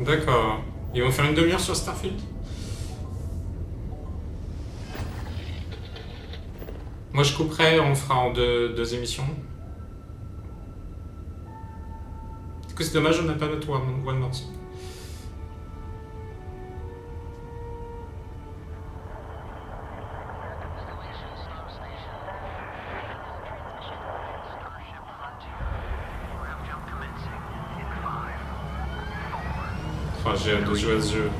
D'accord. Ils vont faire une demi-heure sur Starfield? Moi je couperai, on fera en deux émissions. Du coup c'est dommage, on n'a pas notre one morceau. Oh, j'ai hâte de jouer à ce jeu.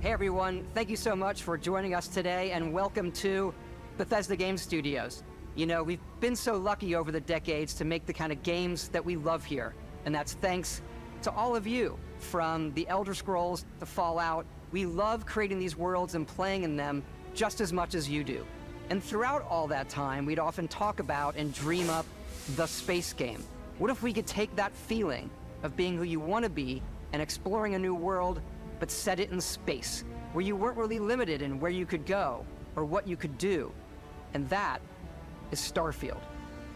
Hey everyone, thank you so much for joining us today and welcome to Bethesda Game Studios. You know, we've been so lucky over the decades to make the kind of games that we love here, and that's thanks to all of you. From the Elder Scrolls to Fallout, we love creating these worlds and playing in them just as much as you do. And throughout all that time, we'd often talk about and dream up the space game. What if we could take that feeling of being who you want to be and exploring a new world, but set it in space, where you weren't really limited in where you could go or what you could do? And that is Starfield.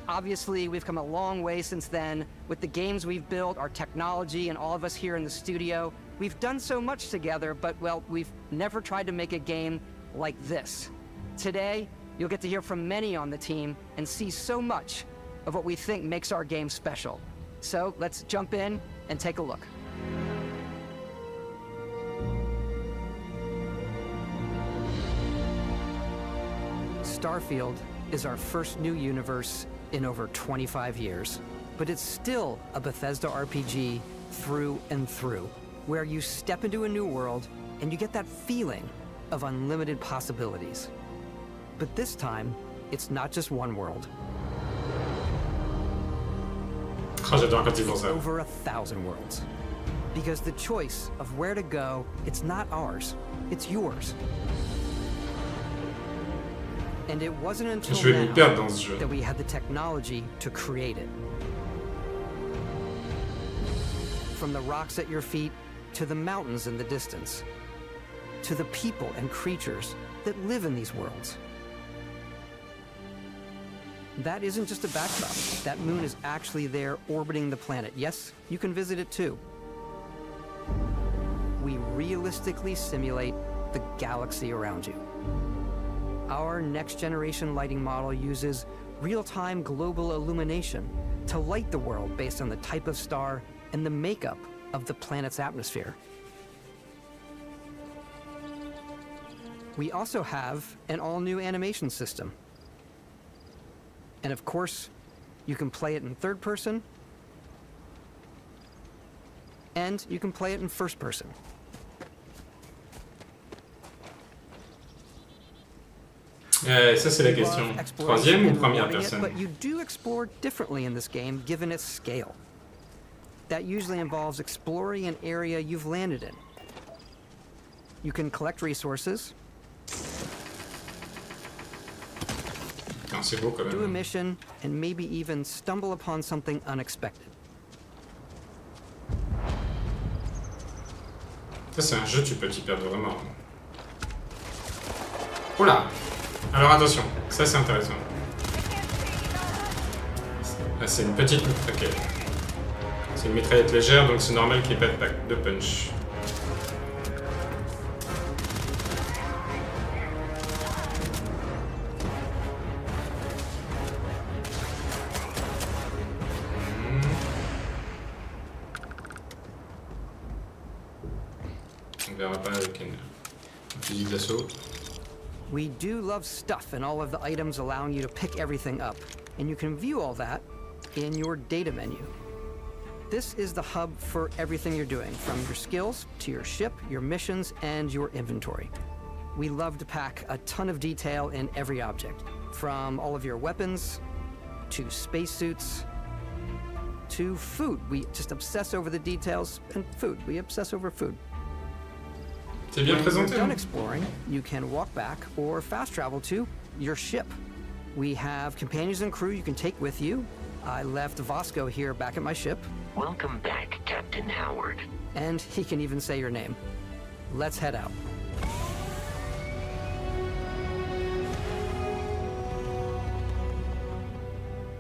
Obviously, we've come a long way since then with the games we've built, our technology, and all of us here in the studio. We've done so much together, but, well, we've never tried to make a game like this. Today, you'll get to hear from many on the team and see so much of what we think makes our game special. So let's jump in and take a look. Starfield is our first new universe in over 25 years, but it's still a Bethesda RPG through and through, where you step into a new world and you get that feeling of unlimited possibilities. But this time, it's not just one world. Oh, j'adore quand ils font ça. Over 1,000 worlds. Because the choice of where to go, it's not ours, it's yours. And it wasn't until Je vais m'y perdre dans ce jeu. that we had the technology to create it. From the rocks at your feet, to the mountains in the distance, to the people and creatures that live in these worlds. That isn't just a backdrop. That moon is actually there orbiting the planet. Yes, you can visit it too. We realistically simulate the galaxy around you. Our next-generation lighting model uses real-time global illumination to light the world based on the type of star and the makeup of the planet's atmosphere. We also have an all-new animation system. And of course, you can play it in third person, and you can play it in first person. Ça c'est la question. Troisième ou première personne? But you do explore differently in this game, given its scale. That usually involves exploring an area you've landed in. You can collect resources, C'est beau quand même. do a mission, and maybe even stumble upon something unexpected. Ça c'est un jeu, tu peux t'y perdre vraiment. Oula! Alors attention, ça c'est intéressant. Ah, c'est une petite... Ok. C'est une mitraillette légère, donc c'est normal qu'il n'y ait pas de punch. On verra pas avec un fusil d'assaut. We do love stuff and all of the items allowing you to pick everything up, and you can view all that in your data menu. This is the hub for everything you're doing, from your skills to your ship, your missions, and your inventory. We love to pack a ton of detail in every object, from all of your weapons, to spacesuits, to food. We just obsess over the details, and food. We obsess over food. C'est bien When présenté. you're done Hein? exploring, you can walk back or fast travel to your ship. We have companions and crew you can take with you. I left Vasco here back at my ship, Welcome back, Captain Howard. and he can even say your name. Let's head out.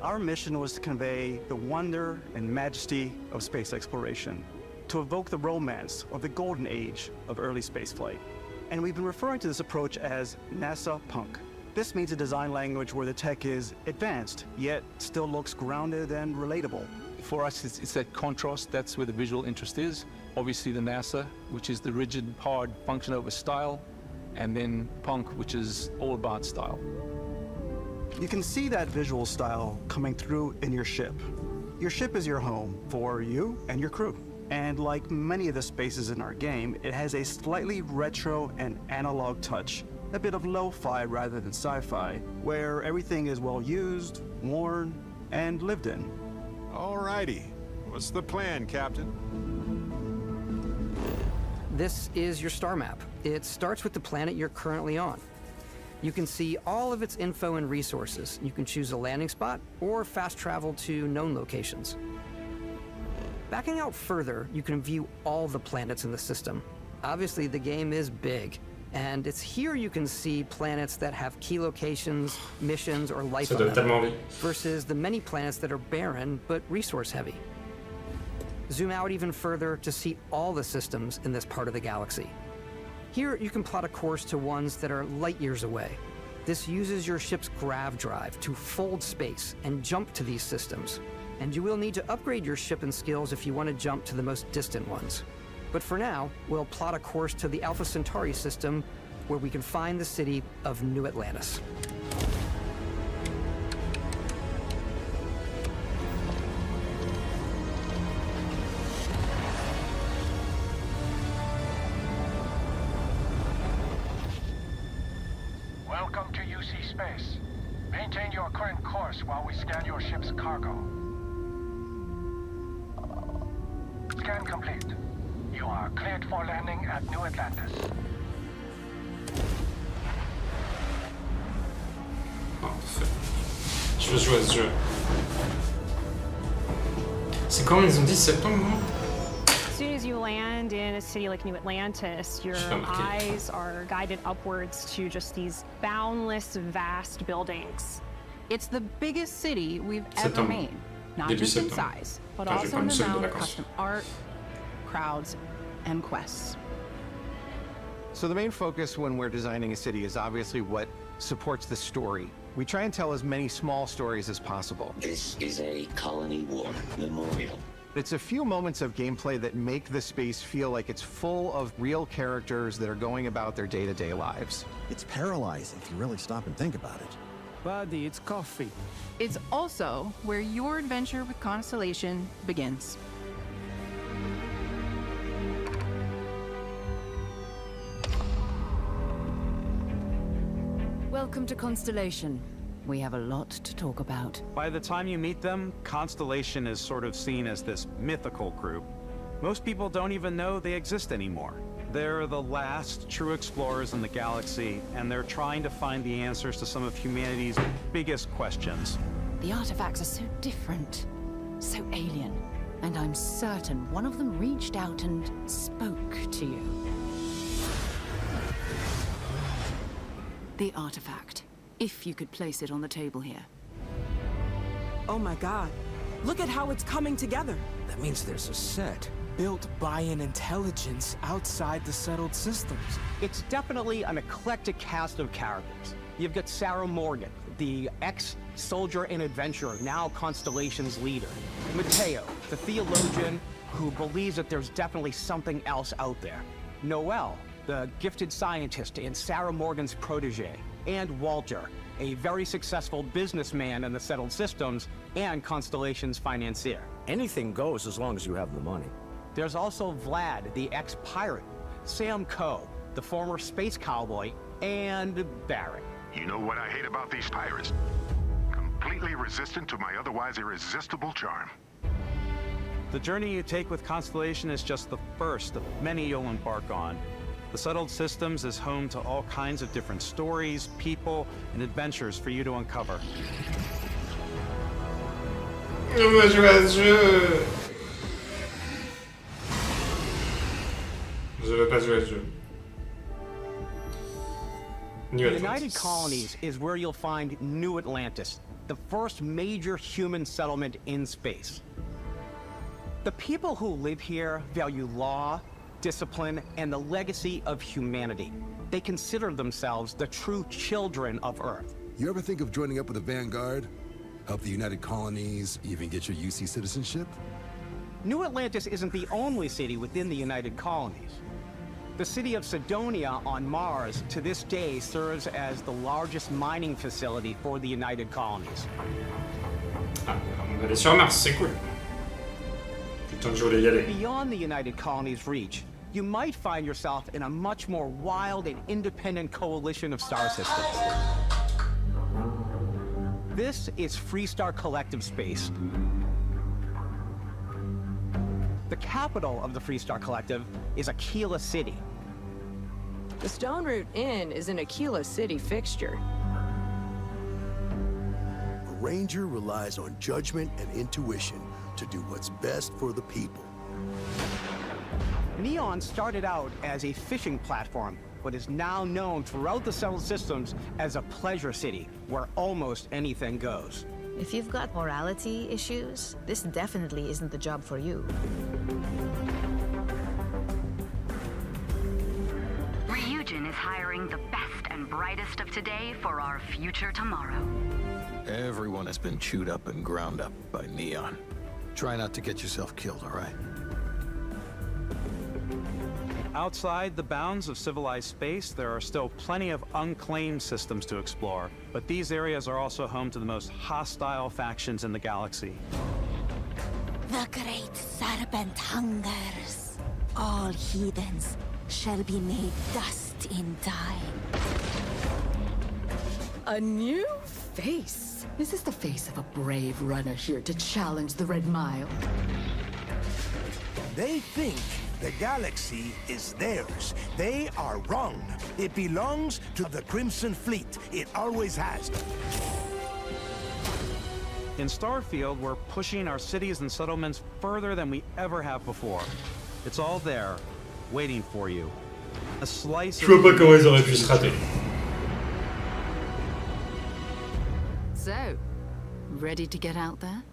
Our mission was to convey the wonder and majesty of space exploration, to evoke the romance of the golden age of early spaceflight. And we've been referring to this approach as NASA Punk. This means a design language where the tech is advanced, yet still looks grounded and relatable. For us, it's that contrast, that's where the visual interest is. Obviously the NASA, which is the rigid, hard function over style, and then Punk, which is all about style. You can see that visual style coming through in your ship. Your ship is your home for you and your crew. And like many of the spaces in our game, it has a slightly retro and analog touch, a bit of lo-fi rather than sci-fi, where everything is well used, worn, and lived in. Alrighty. What's the plan, Captain? This is your star map. It starts with the planet you're currently on. You can see all of its info and resources. You can choose a landing spot or fast travel to known locations. Backing out further, you can view all the planets in the system. Obviously, the game is big, and it's here you can see planets that have key locations, missions, or life on them, versus the many planets that are barren but resource-heavy. Zoom out even further to see all the systems in this part of the galaxy. Here, you can plot a course to ones that are light years away. This uses your ship's grav drive to fold space and jump to these systems. And you will need to upgrade your ship and skills if you want to jump to the most distant ones. But for now, we'll plot a course to the Alpha Centauri system, where we can find the city of New Atlantis. Welcome to UC Space. Maintain your current course while we scan your ship's cargo. Scan complete. You are cleared for landing at New Atlantis. Oh, parfait. Je veux jouer à ce jeu. C'est quand ils ont dit septembre, non? As soon as you land in a city like New Atlantis, your eyes are guided upwards to just these boundless, vast buildings. It's the biggest city we've ever made. Not just in size, but also in the amount of custom art, crowds, and quests. So the main focus when we're designing a city is obviously what supports the story. We try and tell as many small stories as possible. This is a colony war memorial. It's a few moments of gameplay that make the space feel like it's full of real characters that are going about their day-to-day lives. It's paralyzing if you really stop and think about it. Buddy, it's coffee. It's also where your adventure with Constellation begins. Welcome to Constellation. We have a lot to talk about. By the time you meet them, Constellation is sort of seen as this mythical group. Most people don't even know they exist anymore. They're the last true explorers in the galaxy, and they're trying to find the answers to some of humanity's biggest questions. The artifacts are so different, so alien, and I'm certain one of them reached out and spoke to you. The artifact. If you could place it on the table here. Oh my god. Look at how it's coming together. That means there's a set built by an intelligence outside the settled systems. It's definitely an eclectic cast of characters. You've got Sarah Morgan, the ex-soldier and adventurer, now Constellation's leader. Mateo, the theologian who believes that there's definitely something else out there. Noel, the gifted scientist and Sarah Morgan's protege. And Walter, a very successful businessman in the settled systems and Constellation's financier. Anything goes as long as you have the money. There's also Vlad, the ex-pirate, Sam Coe, the former space cowboy, and Barrett. You know what I hate about these pirates? Completely resistant to my otherwise irresistible charm. The journey you take with Constellation is just the first of many you'll embark on. The Settled Systems is home to all kinds of different stories, people, and adventures for you to uncover. On va jouer à ce jeu. Je veux pas jouer à ce jeu. The United Colonies is where you'll find New Atlantis, the first major human settlement in space. The people who live here value law, discipline, and the legacy of humanity. They consider themselves the true children of Earth. You ever think of joining up with the Vanguard? Help the United Colonies, even get your UC citizenship? New Atlantis isn't the only city within the United Colonies. The city of Cydonia on Mars to this day serves as the largest mining facility for the United Colonies. Ah, on va aller sur Mars, c'est cool. Putain que je voulais y aller. Beyond the United Colonies' reach, you might find yourself in a much more wild and independent coalition of star systems. This is Freestar Collective Space. The capital of the Freestar Collective is Aquila City. The Stone Root Inn is an Aquila City fixture. A ranger relies on judgment and intuition to do what's best for the people. Neon started out as a fishing platform, but is now known throughout the settled systems as a pleasure city, where almost anything goes. If you've got morality issues, this definitely isn't the job for you. Ryujin is hiring the best and brightest of today for our future tomorrow. Everyone has been chewed up and ground up by Neon. Try not to get yourself killed, all right? Outside the bounds of civilized space, there are still plenty of unclaimed systems to explore, but these areas are also home to the most hostile factions in the galaxy. The great serpent hungers. All heathens shall be made dust in time. A new face. Is this the face of a brave runner here to challenge the Red Mile? They think the galaxy is theirs. They are wrong. It belongs to the Crimson Fleet. It always has. In Starfield, we're pushing our cities and settlements further than we ever have before. It's all there, waiting for you. A slice Je vois pas comment ils auraient pu se rater. So, ready to get out there?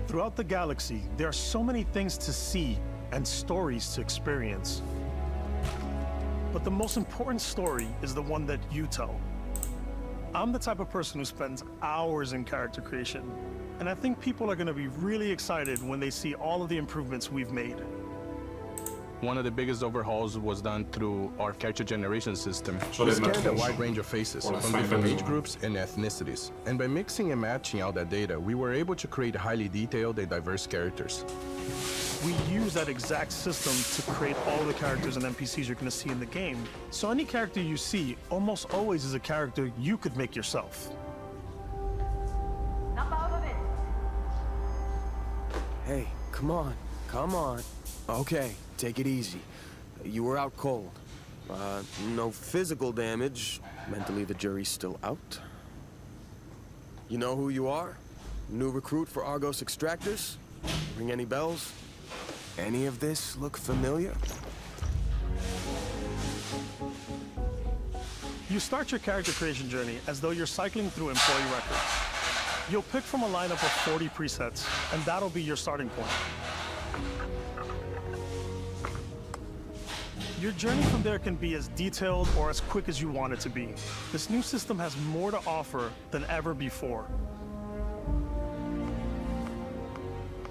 Throughout the galaxy, there are so many things to see and stories to experience. But the most important story is the one that you tell. I'm the type of person who spends hours in character creation, and I think people are going to be really excited when they see all of the improvements we've made. One of the biggest overhauls was done through our character generation system. We scanned a wide range of faces from different age groups and ethnicities. And by mixing and matching all that data, we were able to create highly detailed and diverse characters. We use that exact system to create all the characters and NPCs you're going to see in the game. So any character you see almost always is a character you could make yourself. Hey, come on, come on. Okay, take it easy. You were out cold. No physical damage. Mentally, the jury's still out. You know who you are? New recruit for Argos Extractors? Ring any bells? Any of this look familiar? You start your character creation journey as though you're cycling through employee records. You'll pick from a lineup of 40 presets, and that'll be your starting point. Your journey from there can be as detailed or as quick as you want it to be. This new system has more to offer than ever before.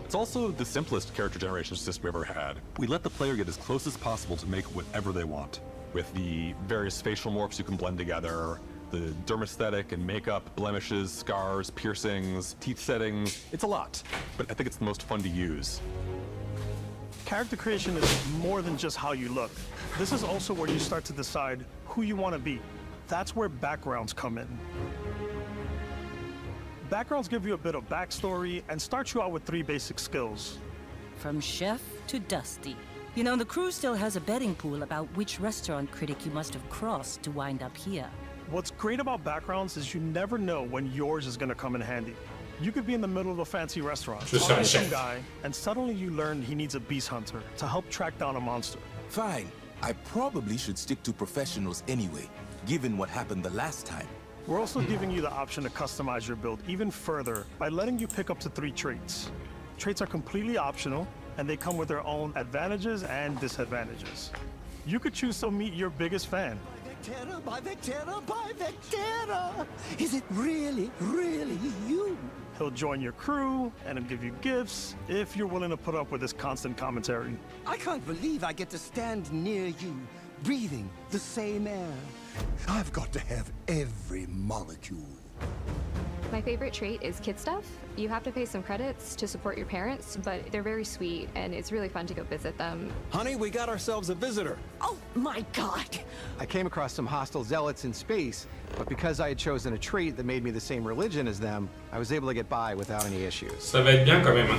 It's also the simplest character generation system we ever had. We let the player get as close as possible to make whatever they want. With the various facial morphs you can blend together, the dermesthetic and makeup, blemishes, scars, piercings, teeth settings. It's a lot, but I think it's the most fun to use. Character creation is more than just how you look. This is also where you start to decide who you want to be. That's where backgrounds come in. Backgrounds give you a bit of backstory and start you out with 3 basic skills. From chef to dusty. You know, the crew still has a betting pool about which restaurant critic you must have crossed to wind up here. What's great about backgrounds is you never know when yours is going to come in handy. You could be in the middle of a fancy restaurant, talking to some guy, and suddenly you learn he needs a beast hunter to help track down a monster. Fine. I probably should stick to professionals anyway, given what happened the last time. We're also giving you the option to customize your build even further by letting you pick up to 3 traits. Traits are completely optional, and they come with their own advantages and disadvantages. You could choose to meet your biggest fan. By Vectera! Is it really, really you? He'll join your crew, and he'll give you gifts, if you're willing to put up with his constant commentary. I can't believe I get to stand near you, breathing the same air. I've got to have every molecule. My favorite trait is kid stuff. You have to pay some credits to support your parents, but they're very sweet, and it's really fun to go visit them. Honey, we got ourselves a visitor. Oh my god! I came across some hostile zealots in space, but because I had chosen a trait that made me the same religion as them, I was able to get by without any issues. Ça va être bien quand même.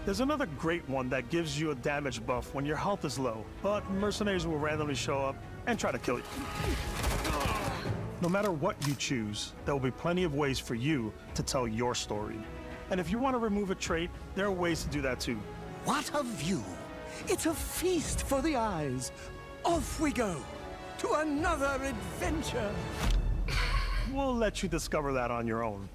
There's another great one that gives you a damage buff when your health is low, but mercenaries will randomly show up and try to kill you. No matter what you choose, there will be plenty of ways for you to tell your story. And if you want to remove a trait, there are ways to do that too. What a view! It's a feast for the eyes. Off we go to another adventure. We'll let you discover that on your own.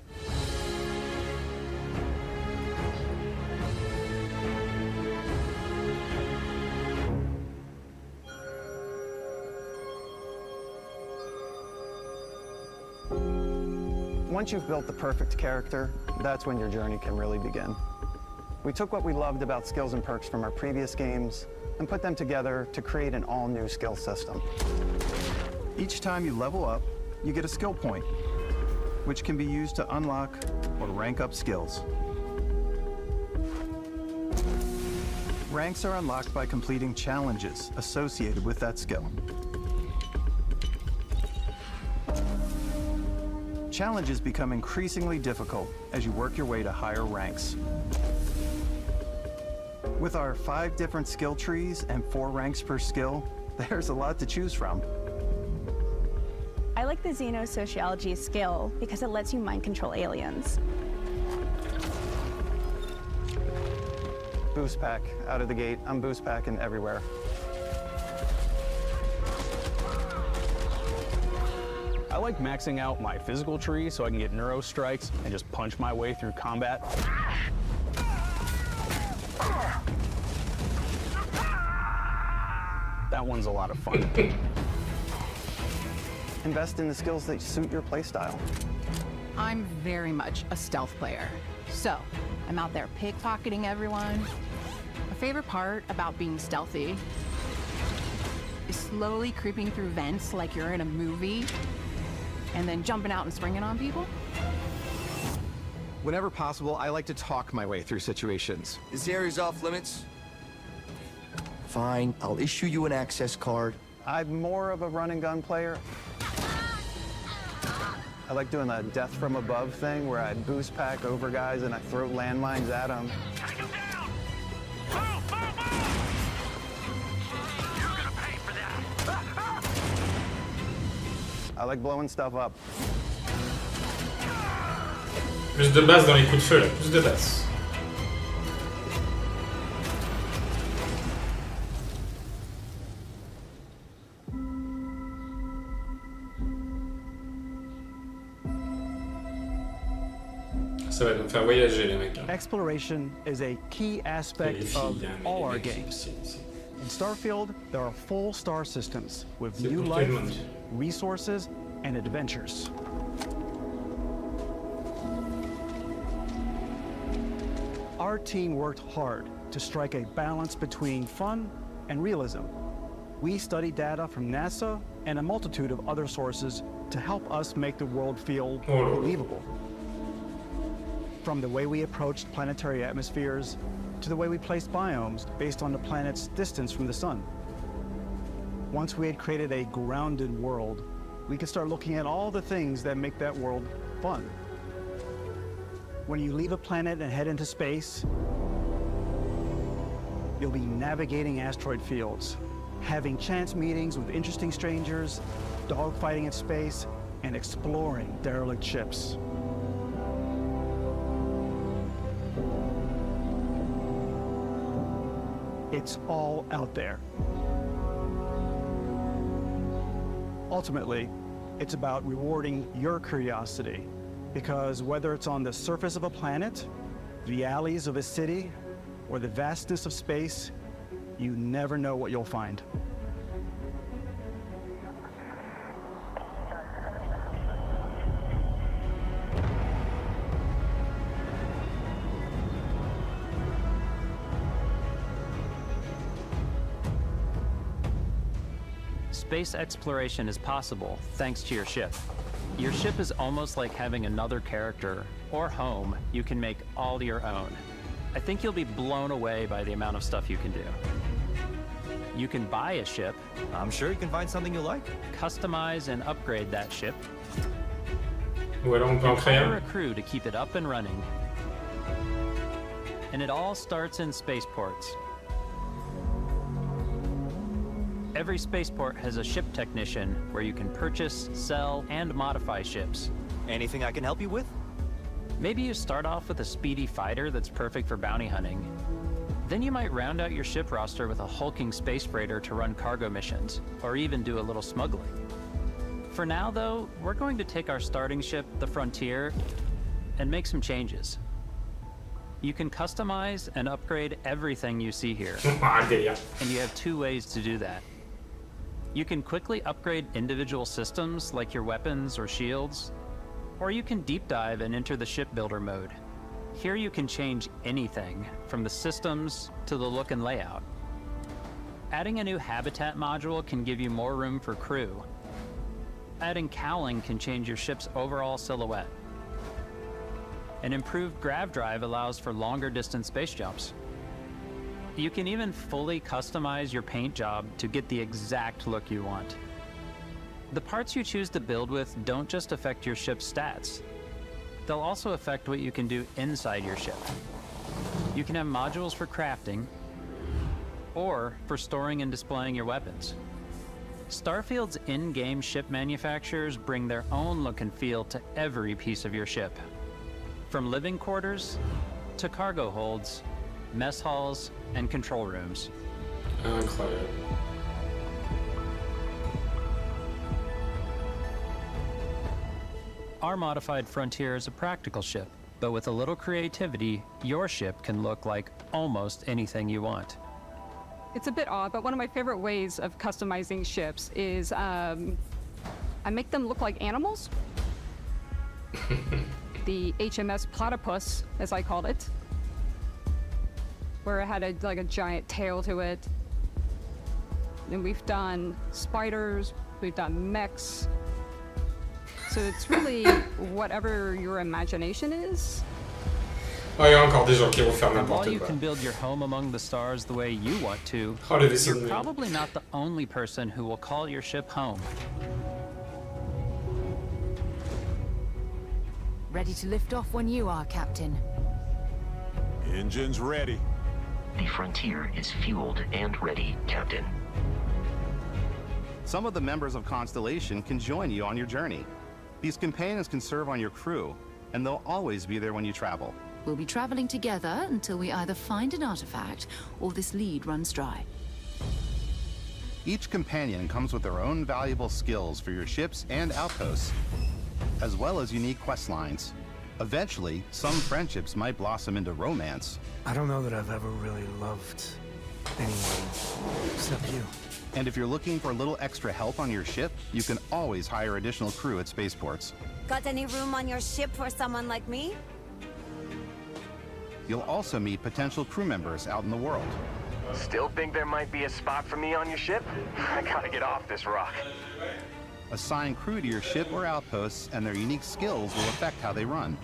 Once you've built the perfect character, that's when your journey can really begin. We took what we loved about skills and perks from our previous games and put them together to create an all-new skill system. Each time you level up, you get a skill point, which can be used to unlock or rank up skills. Ranks are unlocked by completing challenges associated with that skill. Challenges become increasingly difficult as you work your way to higher ranks. With our 5 different skill trees and 4 ranks per skill, there's a lot to choose from. I like the xenosociology skill because it lets you mind control aliens. Boost pack out of the gate. I'm boost packing everywhere. I like maxing out my physical tree so I can get neuro strikes and just punch my way through combat. That one's a lot of fun. Invest in the skills that suit your playstyle. I'm very much a stealth player. So, I'm out there pickpocketing everyone. My favorite part about being stealthy is slowly creeping through vents like you're in a movie, and then jumping out and springing on people. Whenever possible, I like to talk my way through situations. This area's off limits. Fine, I'll issue you an access card. I'm more of a run and gun player. I like doing the death from above thing where I boost pack over guys and I throw landmines at them. I like blowing stuff up. Plus de basse dans les coups de feu là, plus de basse. Ça va nous faire voyager les mecs. Exploration is a key aspect of all our games. In Starfield, there are full star systems with new life, resources, and adventures. Our team worked hard to strike a balance between fun and realism. We studied data from NASA and a multitude of other sources to help us make the world feel believable. From the way we approached planetary atmospheres to the way we placed biomes based on the planet's distance from the sun. Once we had created a grounded world, we could start looking at all the things that make that world fun. When you leave a planet and head into space, you'll be navigating asteroid fields, having chance meetings with interesting strangers, dogfighting in space, and exploring derelict ships. It's all out there. Ultimately, it's about rewarding your curiosity, because whether it's on the surface of a planet, the alleys of a city, or the vastness of space, you never know what you'll find. Space exploration is possible thanks to your ship. Your ship is almost like having another character or home you can make all your own. I think you'll be blown away by the amount of stuff you can do. You can buy a ship. I'm sure you can find something you like. Customize and upgrade that ship. Ou alors on peut en créer Hire un. a crew to keep it up and running. And it all starts in spaceports. Every spaceport has a ship technician where you can purchase, sell, and modify ships. Anything I can help you with? Maybe you start off with a speedy fighter that's perfect for bounty hunting. Then you might round out your ship roster with a hulking space freighter to run cargo missions, or even do a little smuggling. For now, though, we're going to take our starting ship, the Frontier, and make some changes. You can customize and upgrade everything you see here. And you have two ways to do that. You can quickly upgrade individual systems like your weapons or shields, or you can deep dive and enter the shipbuilder mode. Here you can change anything, from the systems to the look and layout. Adding a new habitat module can give you more room for crew. Adding cowling can change your ship's overall silhouette. An improved grav drive allows for longer distance space jumps. You can even fully customize your paint job to get the exact look you want. The parts you choose to build with don't just affect your ship's stats. They'll also affect what you can do inside your ship. You can have modules for crafting, or for storing and displaying your weapons. Starfield's in-game ship manufacturers bring their own look and feel to every piece of your ship. From living quarters to cargo holds, mess halls, and control rooms. Incroyable. Our modified Frontier is a practical ship, but with a little creativity, your ship can look like almost anything you want. It's a bit odd, but one of my favorite ways of customizing ships is I make them look like animals. The HMS Platypus, as I called it, where it had like a giant tail to it. And we've done spiders, we've done mechs. So it's really whatever your imagination is. Oh, il y a encore des gens qui vont faire And while n'importe you quoi. can build your home among the stars the way you want to, Oh, les dessins you're animés. probably not the only person who will call your ship home. Ready to lift off when you are, Captain. Engines ready. The Frontier is fueled and ready, Captain. Some of the members of Constellation can join you on your journey. These companions can serve on your crew, and they'll always be there when you travel. We'll be traveling together until we either find an artifact or this lead runs dry. Each companion comes with their own valuable skills for your ships and outposts, as well as unique quest lines. Eventually, some friendships might blossom into romance. I don't know that I've ever really loved anyone except you. And if you're looking for a little extra help on your ship, you can always hire additional crew at spaceports. Got any room on your ship for someone like me? You'll also meet potential crew members out in the world. Still think there might be a spot for me on your ship? I gotta get off this rock. Assign crew to your ship or outposts, and their unique skills will affect how they run.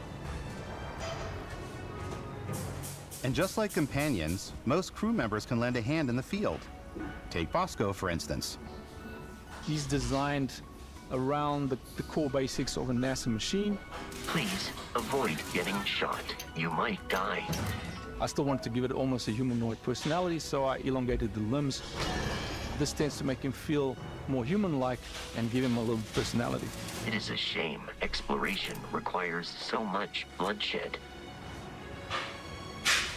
And just like companions, most crew members can lend a hand in the field. Take Bosco, for instance. He's designed around the core basics of a NASA machine. Please avoid getting shot. You might die. I still wanted to give it almost a humanoid personality, so I elongated the limbs. This tends to make him feel more human-like and give him a little personality. It is a shame exploration requires so much bloodshed.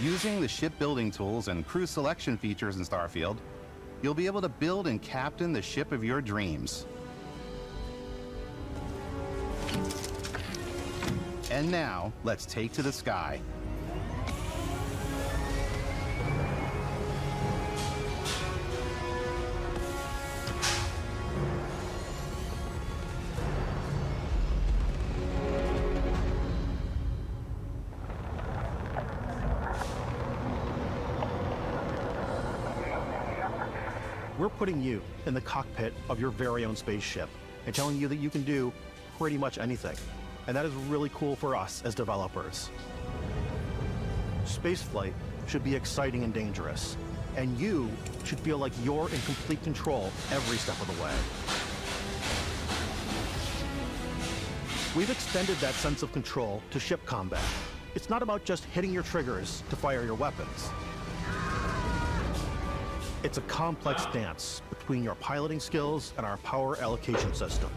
Using the shipbuilding tools and crew selection features in Starfield, you'll be able to build and captain the ship of your dreams. And now, let's take to the sky. We're putting you in the cockpit of your very own spaceship and telling you that you can do pretty much anything. And that is really cool for us as developers. Spaceflight should be exciting and dangerous, and you should feel like you're in complete control every step of the way. We've extended that sense of control to ship combat. It's not about just hitting your triggers to fire your weapons. It's a complex dance between your piloting skills and our power allocation system.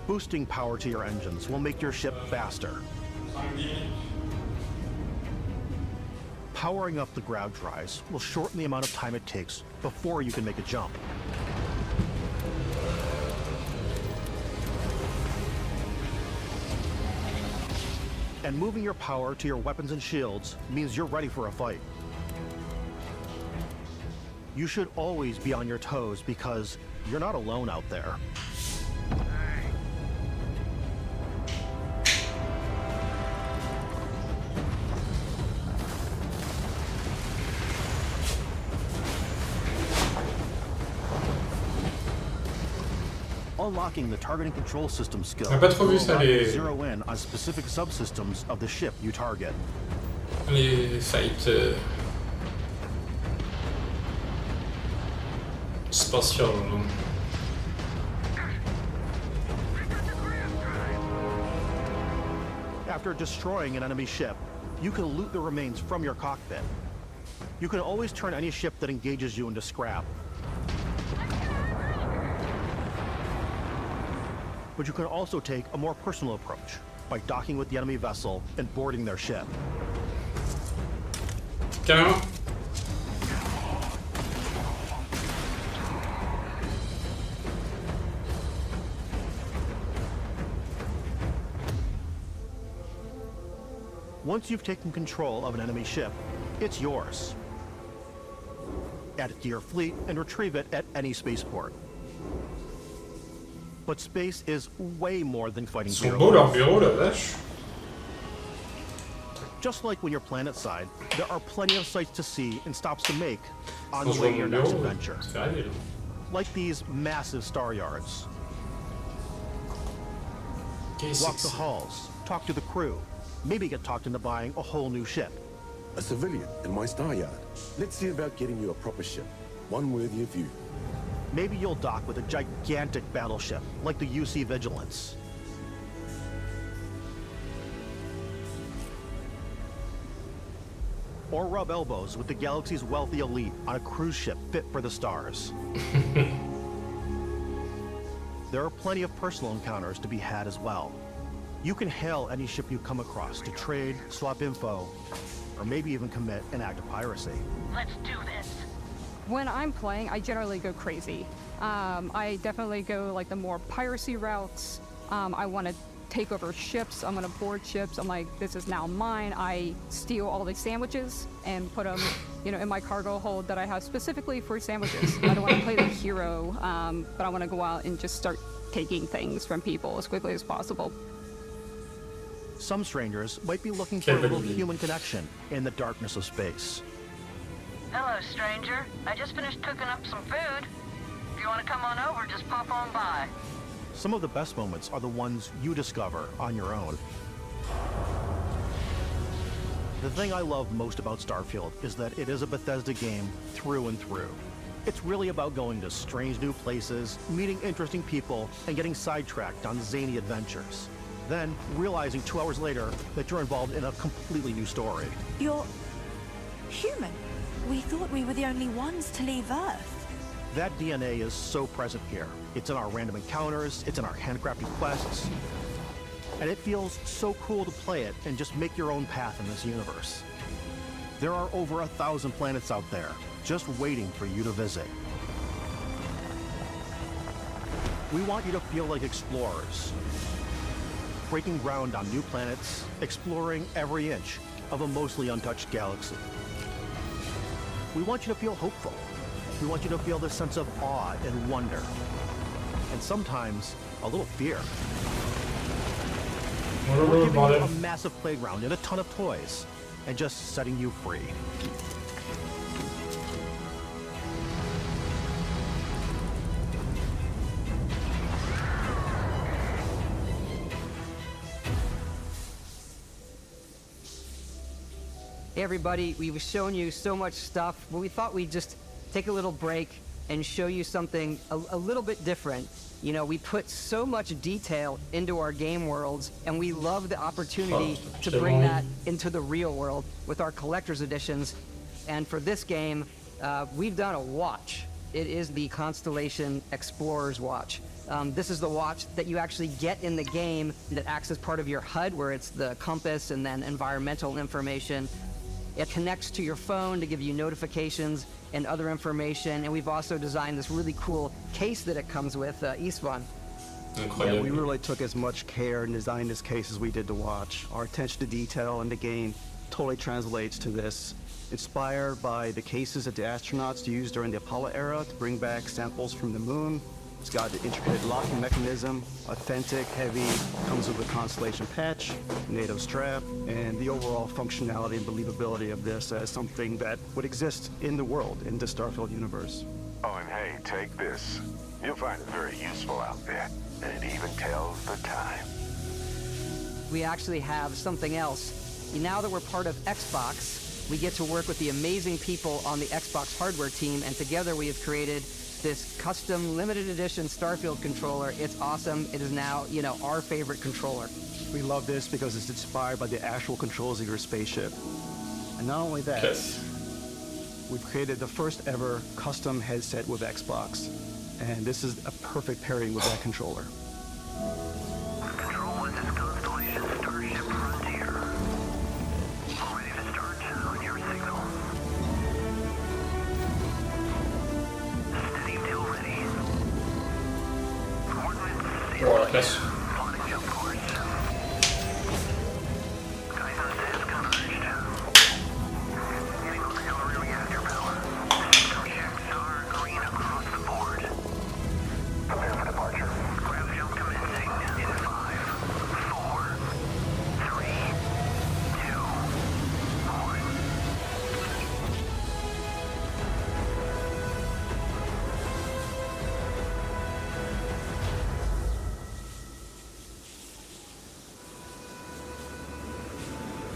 Boosting power to your engines will make your ship faster. Powering up the ground drives will shorten the amount of time it takes before you can make a jump. And moving your power to your weapons and shields means you're ready for a fight. You should always be on your toes because you're not alone out there. Unlocking the targeting control system skill will allow you to zero in on specific subsystems of the ship you target. Les fights spatial. After destroying an enemy ship, you can loot the remains from your cockpit. You can always turn any ship that engages you into scrap. But you can also take a more personal approach by docking with the enemy vessel and boarding their ship. Carrément. Once you've taken control of an enemy ship, it's yours. Add it to your fleet and retrieve it at any spaceport. But space is way more than fighting bureaucrats. Just like when you're planetside, there are plenty of sights to see and stops to make on the way to your next adventure. Like these massive star yards. Walk the halls, talk to the crew, maybe get talked into buying a whole new ship. A civilian in my star yard. Let's see about getting you a proper ship, one worthy of you. Maybe you'll dock with a gigantic battleship, like the UC Vigilance. Or rub elbows with the galaxy's wealthy elite on a cruise ship fit for the stars. There are plenty of personal encounters to be had as well. You can hail any ship you come across to trade, swap info, or maybe even commit an act of piracy. Let's do this. When I'm playing, I generally go crazy. I definitely go like the more piracy routes. I want to take over ships. I'm going to board ships. I'm like, this is now mine. I steal all the sandwiches and put them, in my cargo hold that I have specifically for sandwiches. I don't want to play the hero, but I want to go out and just start taking things from people as quickly as possible. Some strangers might be looking for a little human connection in the darkness of space. Hello, stranger. I just finished cooking up some food. If you want to come on over, just pop on by. Some of the best moments are the ones you discover on your own. The thing I love most about Starfield is that it is a Bethesda game through and through. It's really about going to strange new places, meeting interesting people, and getting sidetracked on zany adventures. Then realizing 2 hours later that you're involved in a completely new story. You're human. We thought we were the only ones to leave Earth. That DNA is so present here. It's in our random encounters, it's in our handcrafted quests, and it feels so cool to play it and just make your own path in this universe. There are over 1,000 planets out there, just waiting for you to visit. We want you to feel like explorers, breaking ground on new planets, exploring every inch of a mostly untouched galaxy. We want you to feel hopeful. We want you to feel this sense of awe and wonder, and sometimes a little fear. We're giving you a massive playground and a ton of toys, and just setting you free. Hey everybody, we've shown you so much stuff, but we thought we'd just take a little break and show you something a little bit different. You know, we put so much detail into our game worlds, and we love the opportunity to bring that into the real world with our collector's editions. And for this game, we've done a watch. It is the Constellation Explorer's Watch. This is the watch that you actually get in the game that acts as part of your HUD, where it's the compass and then environmental information. It connects to your phone to give you notifications and other information, and we've also designed this really cool case that it comes with, Istvan. Yeah, we really took as much care and designed this case as we did the watch. Our attention to detail in the game totally translates to this. Inspired by the cases that the astronauts used during the Apollo era to bring back samples from the moon. It's got the intricate locking mechanism, authentic, heavy, comes with a Constellation patch, NATO strap, and the overall functionality and believability of this as something that would exist in the world, in the Starfield universe. Oh, and hey, take this. You'll find it very useful out there, and it even tells the time. We actually have something else. Now that we're part of Xbox, we get to work with the amazing people on the Xbox hardware team, and together we have created this custom limited edition Starfield controller. It's awesome. It is now, you know, our favorite controller. We love this because it's inspired by the actual controls of your spaceship. And not only that, we've created the first ever custom headset with Xbox. And this is a perfect pairing with that controller. Control, this is Constellation Starship Frontier. Ready to start on your signal. Steady till ready. Coordinates. Yes. Plotting jump course. Guidance has converged. Getting auxiliary reactor power. System checks are green across the board. Prepare for departure. Grav jump commencing in 5, 4, 3, 2, 1.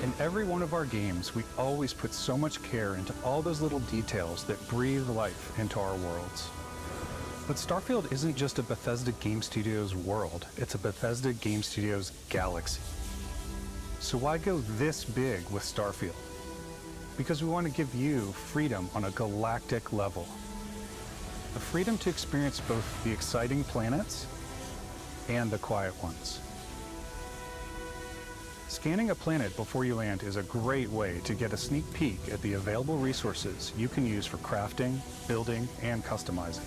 In every one of our games, we always put so much care into all those little details that breathe life into our worlds. But Starfield isn't just a Bethesda Game Studios world, it's a Bethesda Game Studios galaxy. So why go this big with Starfield? Because we want to give you freedom on a galactic level. The freedom to experience both the exciting planets and the quiet ones. Scanning a planet before you land is a great way to get a sneak peek at the available resources you can use for crafting, building, and customizing.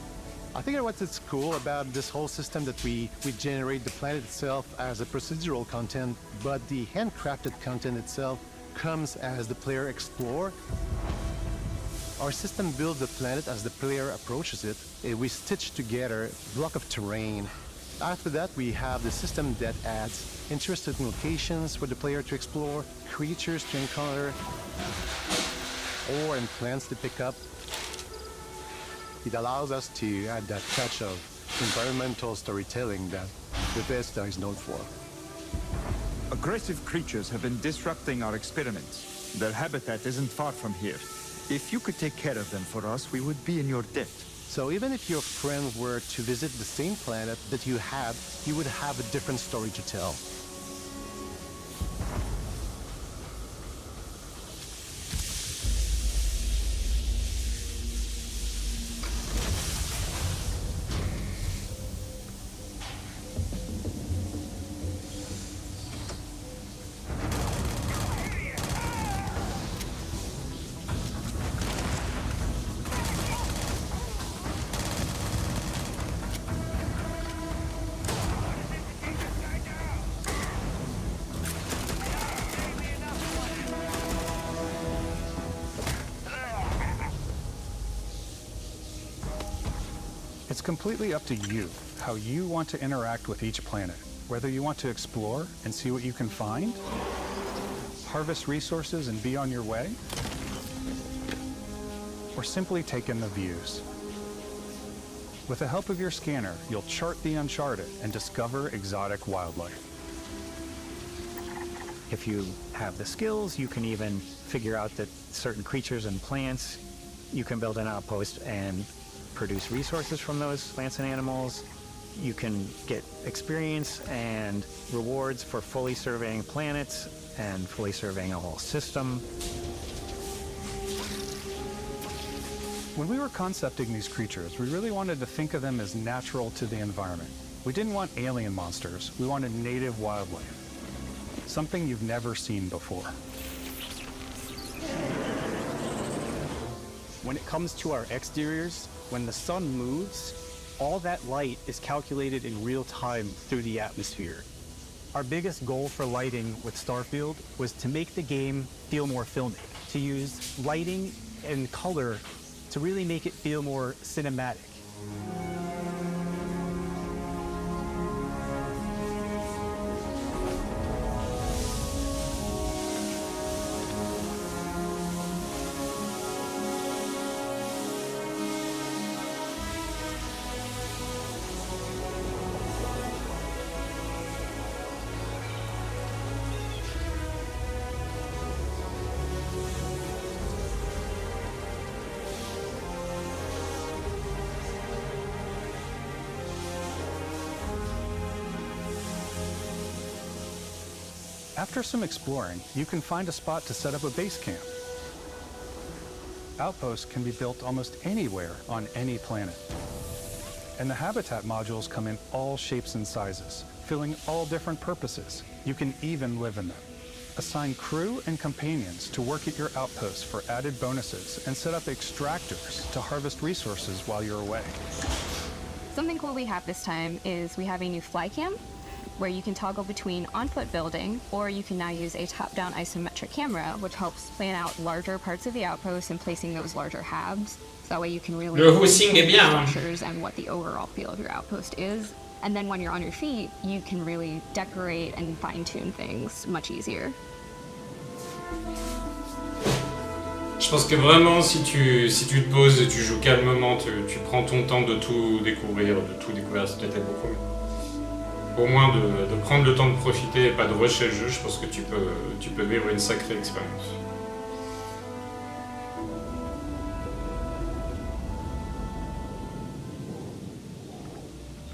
I think what's cool about this whole system that we generate the planet itself as a procedural content, but the handcrafted content itself comes as the player explore. Our system builds the planet as the player approaches it. We stitch together a block of terrain. After that, we have the system that adds interesting locations for the player to explore, creatures to encounter, ore and plants to pick up. It allows us to add that touch of environmental storytelling that Bethesda is known for. Aggressive creatures have been disrupting our experiments. Their habitat isn't far from here. If you could take care of them for us, we would be in your debt. So even if your friend were to visit the same planet that you have, you would have a different story to tell. It's completely up to you how you want to interact with each planet, whether you want to explore and see what you can find, harvest resources and be on your way, or simply take in the views. With the help of your scanner, you'll chart the uncharted and discover exotic wildlife. If you have the skills, you can even figure out that certain creatures and plants, you can build an outpost and produce resources from those plants and animals. You can get experience and rewards for fully surveying planets and fully surveying a whole system. When we were concepting these creatures, we really wanted to think of them as natural to the environment. We didn't want alien monsters, we wanted native wildlife. Something you've never seen before. When it comes to our exteriors, when the sun moves, all that light is calculated in real time through the atmosphere. Our biggest goal for lighting with Starfield was to make the game feel more filmic, to use lighting and color to really make it feel more cinematic. After some exploring, you can find a spot to set up a base camp. Outposts can be built almost anywhere on any planet. And the habitat modules come in all shapes and sizes, filling all different purposes. You can even live in them. Assign crew and companions to work at your outposts for added bonuses and set up extractors to harvest resources while you're away. Something cool we have this time is we have a new fly cam, where you can toggle between on-foot building, or you can now use a top-down isometric camera, which helps plan out larger parts of the outpost and placing those larger halves. So that way you can really see the structures and what the overall feel of your outpost is. And then when you're on your feet, you can really decorate and fine-tune things much easier. Je pense que vraiment, si tu te poses et tu joues calmement, tu prends ton temps de tout découvrir, c'est peut-être beaucoup mieux. Au moins de prendre le temps de profiter et pas de rusher le jeu, je pense que tu peux vivre une sacrée expérience.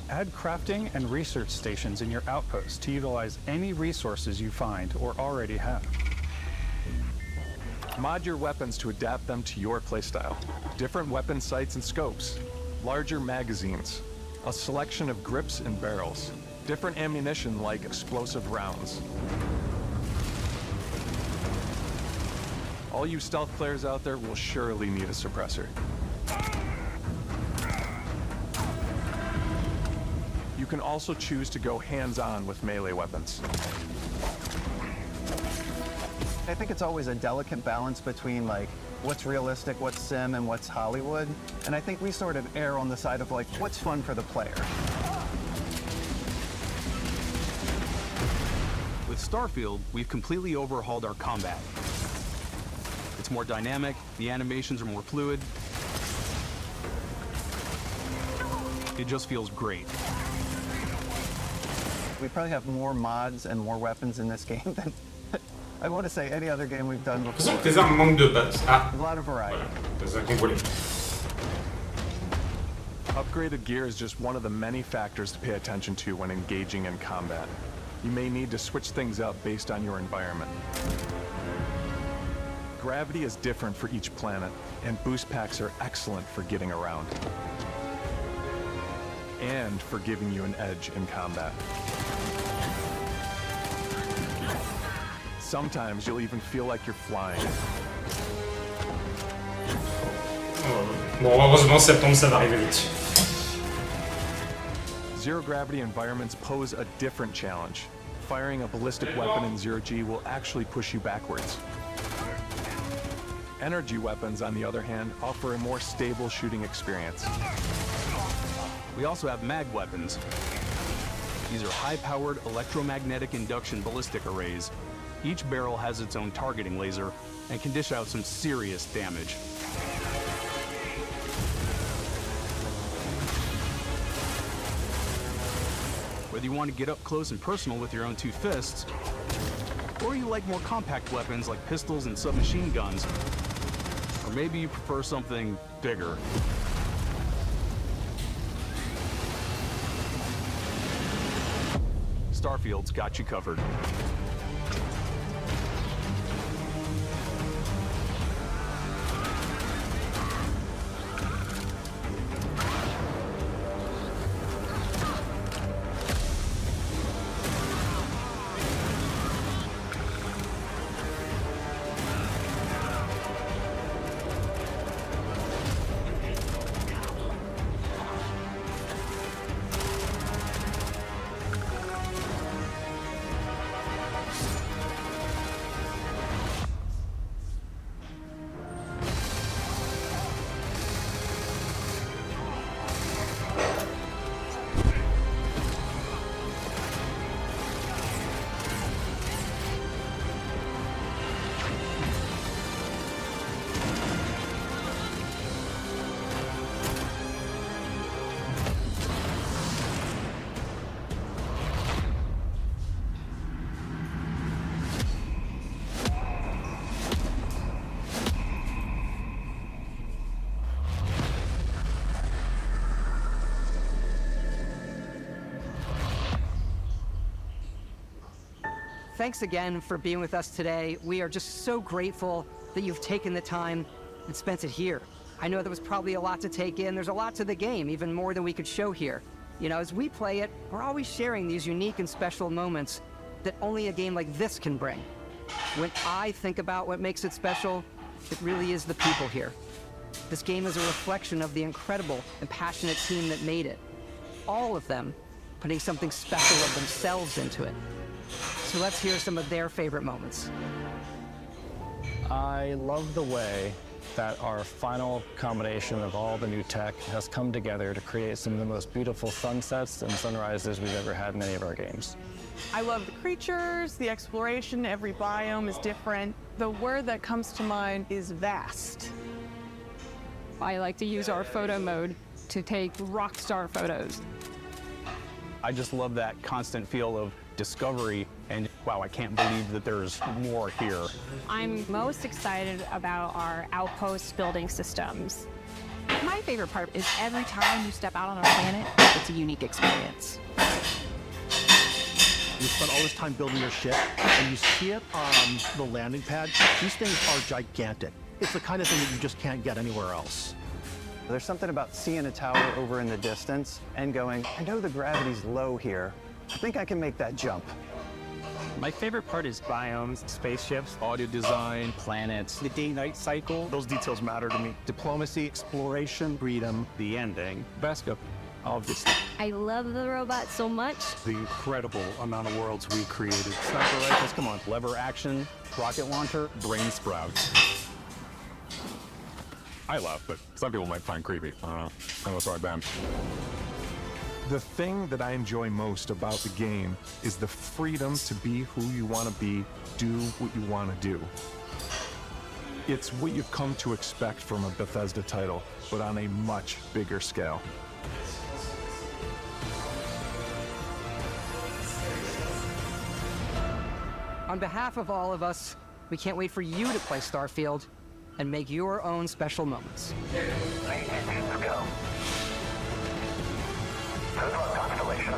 Add crafting and research stations in your outposts to utilize any resources you find or already have. Mod your weapons to adapt them to your playstyle. Different weapon sights and scopes, larger magazines, a selection of grips and barrels, different ammunition like explosive rounds. All you stealth players out there will surely need a suppressor. You can also choose to go hands-on with melee weapons. I think it's always a delicate balance between like what's realistic, what's sim, and what's Hollywood. And I think we sort of err on the side of like what's fun for the player. With Starfield, we've completely overhauled our combat. It's more dynamic, the animations are more fluid. It just feels great. We probably have more mods and more weapons in this game than I want to say any other game we've done before. Tes armes manquent de base. Ah. A lot of variety. Voilà, t'as compris. Upgraded gear is just one of the many factors to pay attention to when engaging in combat. You may need to switch things up based on your environment. Gravity is different for each planet, and boost packs are excellent for getting around. And for giving you an edge in combat. Sometimes you'll even feel like you're flying. Bon, heureusement, septembre, ça va arriver vite. Zero gravity environments pose a different challenge. Firing a ballistic weapon in zero G will actually push you backwards. Energy weapons, on the other hand, offer a more stable shooting experience. We also have mag weapons. These are high-powered electromagnetic induction ballistic arrays. Each barrel has its own targeting laser and can dish out some serious damage. Whether you want to get up close and personal with your own two fists, or you like more compact weapons like pistols and submachine guns, or maybe you prefer something bigger. Starfield's got you covered. Thanks again for being with us today. We are just so grateful that you've taken the time and spent it here. I know there was probably a lot to take in. There's a lot to the game, even more than we could show here. You know, as we play it, we're always sharing these unique and special moments that only a game like this can bring. When I think about what makes it special, it really is the people here. This game is a reflection of the incredible and passionate team that made it. All of them putting something special of themselves into it. So let's hear some of their favorite moments. I love the way that our final combination of all the new tech has come together to create some of the most beautiful sunsets and sunrises we've ever had in any of our games. I love the creatures, the exploration, every biome is different. The word that comes to mind is vast. I like to use our photo mode to take rock star photos. I just love that constant feel of discovery and wow, I can't believe that there's more here. I'm most excited about our outpost building systems. My favorite part is every time you step out on our planet, it's a unique experience. You spend all this time building your ship, and you see it on the landing pad. These things are gigantic. It's the kind of thing that you just can't get anywhere else. There's something about seeing a tower over in the distance and going, I know the gravity's low here. I think I can make that jump. My favorite part is biomes, spaceships, audio design, planets, the day-night cycle. Those details matter to me. Diplomacy, exploration, freedom, the ending. Beskip, obviously. I love the robot so much. The incredible amount of worlds we created. Sniper rifles, come on. Lever action, rocket launcher, brain sprouts. I laugh, but some people might find creepy. I don't know. I know it's hard band. The thing that I enjoy most about the game is the freedom to be who you want to be, do what you want to do. It's what you've come to expect from a Bethesda title, but on a much bigger scale. On behalf of all of us, we can't wait for you to play Starfield and make your own special moments. Let's go. Good luck, Constellation.